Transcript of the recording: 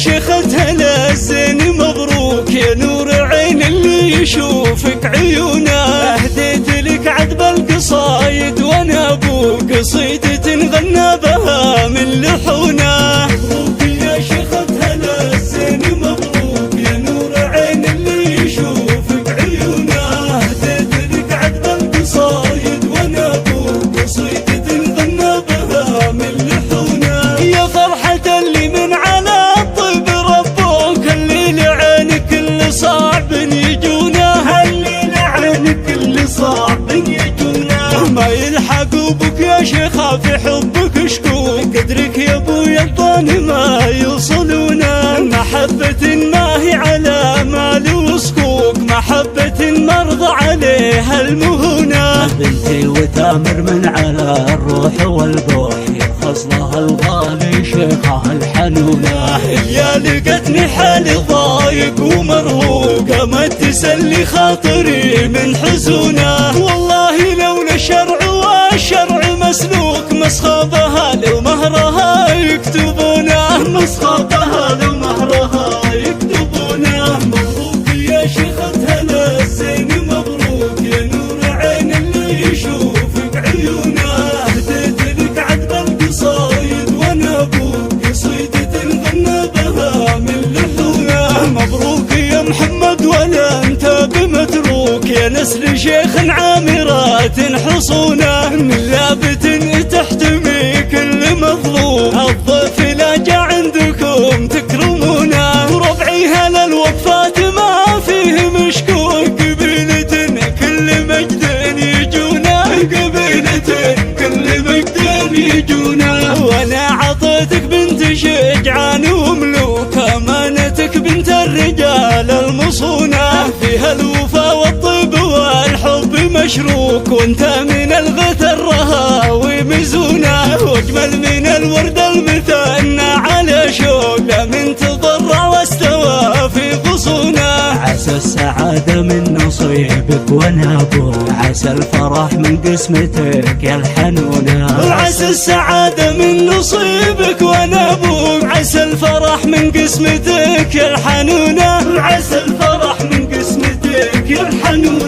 شيختها للزين مبروك يا نور عين اللي يشوفك عيونه. اهديت لك عذب القصايد وانا ابو قصيدة غنى بها من لحونه. مبروك يا شيختها للزين مبروك يا نور عين اللي يشوفك عيونه. اهديت لك عذب القصايد وانا ابو قصيدة غنى بها من لحونه. يا فرحة اللي من على الطيب ربوك اللي لعينك اللي صعب يجونه. اللي لعينك اللي صعب يجونه. ما يلحقوا بك يا شيخة في حبك شكوك. قدرك يا ابويا الظن ما يوصلونه. محبة ما هي على مال وسكوك. محبة مرضى عليها المهونة. بنتي وتامر من على الروح والبوح خصلها الغالي شيخها الحنونة. يا لقتني حالي ضايق ومرهوق ما تسلي خاطري من حزونه. والله لولا الشرع والشرع مسلوك مسخابها لو مهرها يكتبونه. مسخابها لو مهرها يكتبونه. مبروك يا شيختها للزين مبروك يا نور عين اللي يشوفك عيونه. اهديت لك عذب القصايد وانا ابو قصيدة غنى بها من لحونه. مبروك يا محمد ولا انت بمتروك يا نسل شيخ عامرات حصونه. من لابت تحتمي كل مظلوم. الضيف لا جا عندكم تكرمونه. ربعي هلا الوفات ما فيه مشكوك. قبيلة كل مجد يجونا. قبيلة كل مجد يجونا. وانا عطيتك بنت شجعان وملوك. امانتك بنت الرجال المصونة. فيها الوفا والطيب والحب مشروك. وانت من الغث الرهاوي مزونة. واجمل من الورد المثنى على شوق. من تضرع واستوى في غصونه. عسى السعادة من نصيبك وانا ابوك. عسى الفرح من قسمتك يا الحنونة. عسى السعادة من نصيبك وانا ابوك. عسى الفرح من قسمتك يا الحنونة. عسى الفرح من قسمتك يا الحنونة.